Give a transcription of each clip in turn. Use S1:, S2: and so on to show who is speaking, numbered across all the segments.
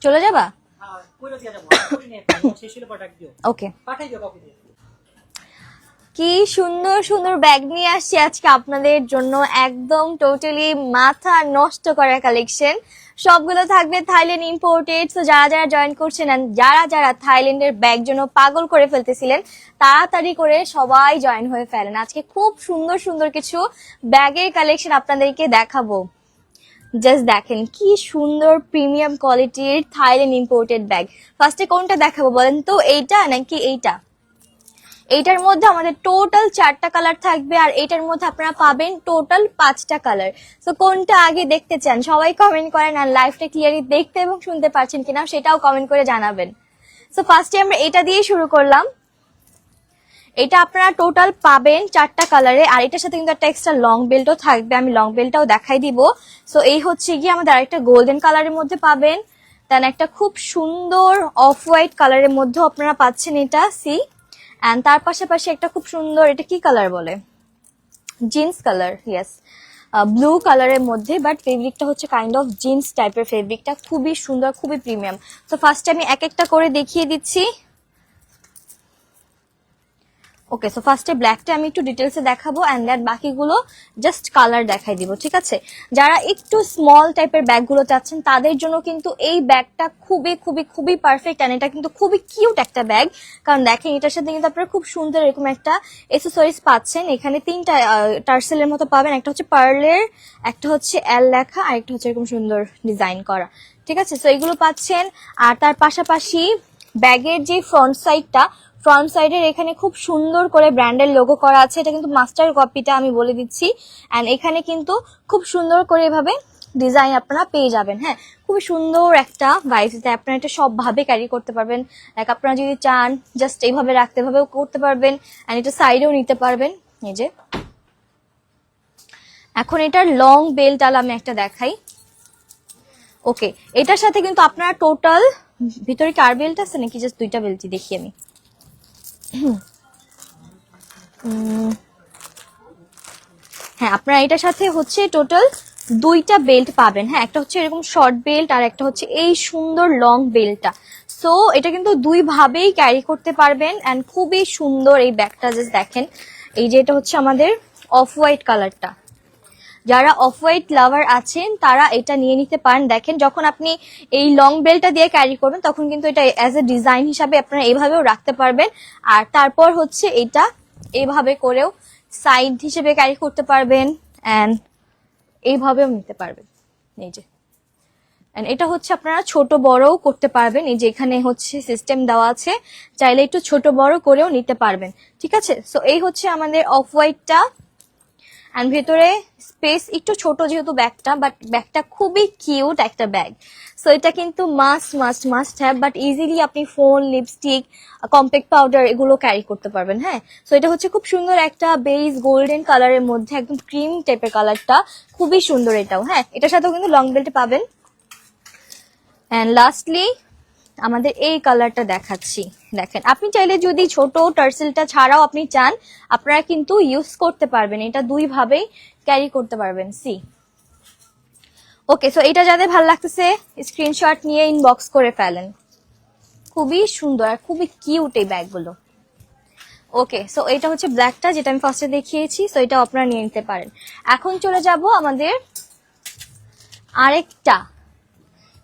S1: চলে যাবা? ওকে। কি সুন্দর সুন্দর ব্যাগ নিয়ে আসছি আজকে আপনাদের জন্য, একদম টোটালি মাথা নষ্ট করা কালেকশন। সবগুলো থাকবে থাইল্যান্ড ইম্পোর্টেড। তো যারা যারা জয়েন করছেন যারা যারা থাইল্যান্ডের ব্যাগ জন্য পাগল করে ফেলতেছিলেন, তাড়াতাড়ি করে সবাই জয়েন হয়ে ফেলেন। আজকে খুব সুন্দর সুন্দর কিছু ব্যাগের কালেকশন আপনাদেরকে দেখাবো। জাস্ট দেখেন কি সুন্দর প্রিমিয়াম কোয়ালিটির থাইল্যান্ড ইম্পোর্টেড ব্যাগ। ফার্স্টে কোনটা দেখাবো বলেন তো, এইটা নাকি এইটা? এইটার মধ্যে আমাদের টোটাল 4টা কালার থাকবে, আর এইটার মধ্যে আপনারা পাবেন টোটাল 5টা কালার। তো কোনটা আগে দেখতে চান সবাই কমেন্ট করেন, আর লাইভটা ক্লিয়ারলি দেখতে এবং শুনতে পাচ্ছেন কিনা সেটাও কমেন্ট করে জানাবেন। সো ফার্স্টে আমরা এটা দিয়ে শুরু করলাম। এটা আপনারা টোটাল পাবেন 4টা কালারে, আর এটার সাথে কিন্তু একটা এক্সট্রা লং বেল্টও থাকবে, আমি লং বেল্টটাও দেখাই দিব। সো এই হচ্ছে গিয়ে আমাদের আরেকটা গোল্ডেন কালারের মধ্যে পাবেন, দেন একটা খুব সুন্দর অফ হোয়াইট কালারের মধ্যেও আপনারা পাচ্ছেন এটা সি। এন্ড তার পাশাপাশি একটা খুব সুন্দর, এটা কি কালার বলে, জিন্স কালার, ইয়েস, ব্লু কালারের মধ্যে, বাট ফেব্রিকটা হচ্ছে কাইন্ড অফ জিন্স টাইপের ফেব্রিকটা, খুবই সুন্দর খুবই প্রিমিয়াম। তো ফার্স্টে আমি এক একটা করে দেখিয়ে দিচ্ছি। ওকে, সো ফার্স্টে ব্ল্যাকটা আমি একটু ডিটেলসে দেখাবো, এন্ড দ্যাট বাকিগুলো জাস্ট কালার দেখাই দিব, ঠিক আছে? যারা একটু স্মল টাইপের ব্যাগগুলো চাচ্ছেন তাদের জন্য কিন্তু এই ব্যাগটা খুবই খুবই খুবই পারফেক্ট, এন্ড এটা কিন্তু খুবই কিউট একটা ব্যাগ। কারণ দেখেন এটার সাথে কিন্তু আপনারা খুব সুন্দর এরকম একটা এসেসরিজ পাচ্ছেন। এখানে 3টা টার্সেলের মতো পাবেন, একটা হচ্ছে পার্লের, একটা হচ্ছে এল লেখা, আর একটা হচ্ছে এরকম সুন্দর ডিজাইন করা, ঠিক আছে? সো এগুলো পাচ্ছেন। আর তার পাশাপাশি ব্যাগের যে ফ্রন্ট সাইডের এখানে খুব সুন্দর করে ব্র্যান্ডের লোগো করা আছে, এটা কিন্তু মাস্টার কপিটা আমি বলে দিচ্ছি। এন্ড এখানে কিন্তু খুব সুন্দর করে এভাবে ডিজাইন আপনারা পেয়ে যাবেন। হ্যাঁ, খুবই সুন্দর একটা ভাইস, আপনারা এটা সব ভাবে ক্যারি করতে পারবেন। লাইক আপনারা যদি চান জাস্ট এইভাবে রাখতে ভাবেও করতে পারবেন, এন্ড এটা সাইডেও নিতে পারবেন। এই যে এখন এটার লং বেল্ট আলা আমি একটা দেখাই। ওকে, এটার সাথে কিন্তু আপনারা টোটাল, ভিতরে কি আর বেল্ট আছে নাকি জাস্ট 2টা বেল্টই দেখি আমি। হ্যাঁ, আপনারা এটার সাথে হচ্ছে টোটাল 2টা বেল্ট পাবেন। হ্যাঁ, একটা হচ্ছে এরকম শর্ট বেল্ট, আর একটা হচ্ছে এই সুন্দর লং বেল্টটা। সো এটা কিন্তু 2 ভাবেই ক্যারি করতে পারবেন, এন্ড খুবই সুন্দর এই ব্যাগটা। জাস্ট দেখেন, এই যে এটা হচ্ছে আমাদের অফ হোয়াইট কালারটা, যারা অফ হোয়াইট লাভার আছেন তারা এটা নিয়ে নিতে পারেন। দেখেন যখন আপনি এই লং বেল্টটা দিয়ে ক্যারি করবেন তখন কিন্তু এটা অ্যাজ এ ডিজাইন হিসাবে আপনারা এইভাবেও রাখতে পারবেন, আর তারপর হচ্ছে এটা এইভাবে করেও সাইড হিসেবে ক্যারি করতে পারবেন, এন্ড এইভাবেও নিতে পারবেন। এই যে এটা হচ্ছে আপনারা ছোট বড়ও করতে পারবেন, এই যে এখানে হচ্ছে সিস্টেম দেওয়া আছে, চাইলে একটু ছোট বড় করেও নিতে পারবেন, ঠিক আছে? সো এই হচ্ছে আমাদের অফ হোয়াইটটা, এন্ড ভেতরে স্পেস একটু ছোট যেহেতু ব্যাগটা, বাট ব্যাগটা খুবই কিউট একটা ব্যাগ। সো এটা কিন্তু মাস্ট হ্যাভ, বাট ইজিলি আপনি ফোন, লিপস্টিক, কম্প্যাক্ট পাউডার এগুলো ক্যারি করতে পারবেন। হ্যাঁ, সো এটা হচ্ছে খুব সুন্দর একটা বেজ গোল্ডেন কালারের মধ্যে, একদম ক্রিম টাইপের কালারটা, খুবই সুন্দর এটাও। হ্যাঁ, এটার সাথেও কিন্তু লং বেল্ট পাবেন। এন্ড লাস্টলি আমাদের এই কালারটা দেখাচ্ছি। দেখেন, আপনি চাইলে যদি ছোট টার্সেলটা ছাড়াও আপনি চান, আপনারা কিন্তু ইউজ করতে পারবেন, এটা 2 ভাবেই ক্যারি করতে পারবেন। সি ওকে, সো এটা যাদের ভালো লাগতেছে স্ক্রিনশট নিয়ে ইনবক্স করে ফেলেন। খুবই সুন্দর আর খুবই কিউট এই ব্যাগগুলো। ওকে, সো এটা হচ্ছে ব্ল্যাকটা যেটা আমি ফার্স্টে দেখিয়েছি, সো এটা আপনারা নিয়ে নিতে পারেন। এখন চলে যাব আমাদের আরেকটা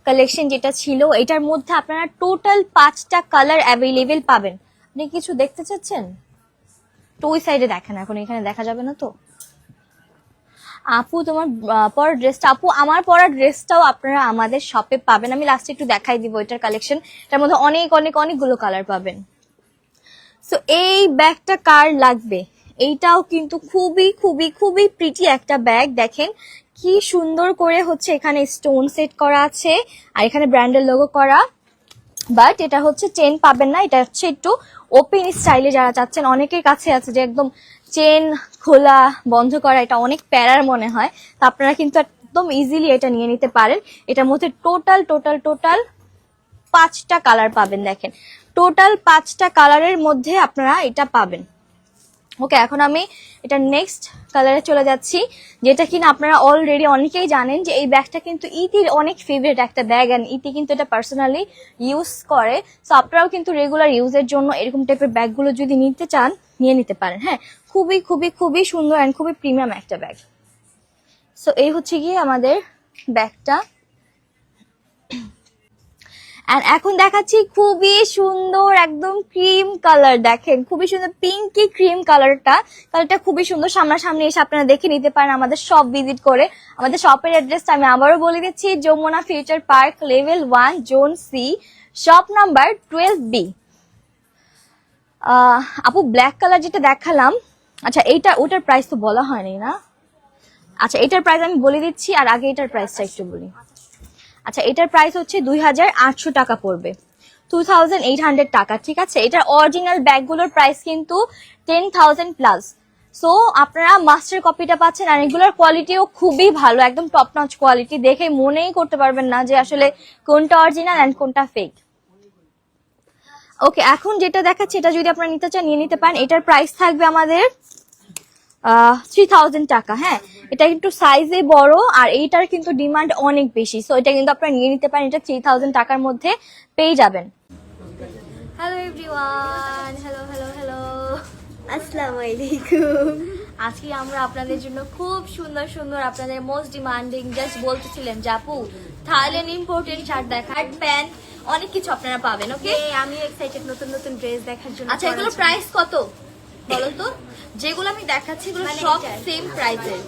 S1: কালেকশন যেটা ছিল, এটার মধ্যে আপনারা টোটাল 5টা কালার অ্যাভেলেবেল পাবেন। আপনি কিছু দেখতে চাচ্ছেন তো ওই সাইডে দেখেন, এখন এখানে দেখা যাবে না তো। আপু তোমার পরার ড্রেসটা, আপু আমার পরার ড্রেসটাও আপনারা আমাদের শপে পাবেন, আমি লাস্টে একটু দেখাই দিব এটার কালেকশন। এটার মধ্যে অনেকগুলো কালার পাবেন। সো এই ব্যাগটা কার লাগবে, এইটাও কিন্তু খুবই খুবই খুবই প্রিটি একটা ব্যাগ। দেখেন কি সুন্দর করে হচ্ছে এখানে স্টোন সেট করা আছে, আর এখানে ব্র্যান্ডের লোগো করা, বাট এটা হচ্ছে চেন পাবেন না, এটা হচ্ছে একটু ওপেন স্টাইলে যারা চাচ্ছেন। অনেকের কাছে আছে যে একদম চেন খোলা বন্ধ করা, এটা অনেক প্যারার মনে হয়, তো আপনারা কিন্তু একদম ইজিলি এটা নিয়ে নিতে পারেন। এটার মধ্যে টোটাল 5টা কালার পাবেন। দেখেন টোটাল 5টা কালারের মধ্যে আপনারা এটা পাবেন। ওকে, এখন আমি এটা নেক্সট কালারে চলে যাচ্ছি, যেটা কিনা আপনারা অলরেডি অনেকেই জানেন যে এই ব্যাগটা কিন্তু ইতির অনেক ফেভারিট একটা ব্যাগ, অ্যান্ড ইতি কিন্তু এটা পার্সোনালি ইউজ করে। সো আপনারাও কিন্তু রেগুলার ইউজের জন্য এরকম টাইপের ব্যাগগুলো যদি নিতে চান নিয়ে নিতে পারেন। হ্যাঁ, খুবই খুবই খুবই সুন্দর অ্যান্ড খুবই প্রিমিয়াম একটা ব্যাগ। সো এই হচ্ছে গিয়ে আমাদের ব্যাগটা। আর এখন দেখাচ্ছি খুবই সুন্দর একদম ক্রিম কালার, দেখেন খুবই সুন্দর পিঙ্কি ক্রিম কালারটা খুবই সুন্দর। সামনাসামনি এসে আপনারা দেখে নিতে পারেন আমাদের শপ ভিজিট করে। আমাদের শপের অ্যাড্রেসটা আমি আবারও বলে দিচ্ছি, Jamuna future park level 1 zone C, shop number 12B। আপু ব্ল্যাক কালার যেটা দেখালাম, আচ্ছা এইটা ওটার প্রাইস তো বলা হয়নি না? আচ্ছা এটার প্রাইস আমি বলে দিচ্ছি, আর আগে এটার প্রাইসটা একটু বলি। আচ্ছা এটার প্রাইস হচ্ছে 2800 টাকা পড়বে, 2800 টাকা, ঠিক আছে। এটার অরিজিনাল ব্যাগগুলোর প্রাইস কিন্তু 10,000 প্লাস। সো আপনারা মাস্টার কপিটা পাচ্ছেন, আর এগুলোর কোয়ালিটিও খুবই ভালো, একদম টপ নচ কোয়ালিটি, দেখে মনেই করতে পারবেন না যে আসলে কোনটা অরিজিনাল অ্যান্ড কোনটা ফেক। ওকে, এখন যেটা দেখাচ্ছে এটা যদি আপনারা নিতে চান নিয়ে নিতে পারেন। এটার প্রাইস থাকবে আমাদের 3000 টাকা। হ্যাঁ, এটা একটু সাইজে বড়, আর এইটার কিন্তু ডিমান্ড অনেক বেশি, সো এটা কিন্তু আপনারা নিয়ে নিতে পারেন। এটা 3000 টাকার মধ্যে পেয়ে যাবেন। Hello everyone, hello hello hello,
S2: আসসালামু আলাইকুম।
S1: আজকে আমরা আপনাদের জন্য খুব সুন্দর সুন্দর আপনাদের মোস্ট ডিমান্ডিং, জাস্ট বলতেছিলেন যে আপু থাইল্যান্ড ইম্পোর্টেড শার্ট দেখার, প্যান্ট, অনেক কিছু আপনারা পাবেন। ওকে,
S2: আমি এক্সাইটেড নতুন নতুন ড্রেস দেখার জন্য।
S1: আচ্ছা এগুলো প্রাইস কত বলো তো? যেগুলো আমি দেখাচ্ছি এগুলো সব সেম প্রাইসের।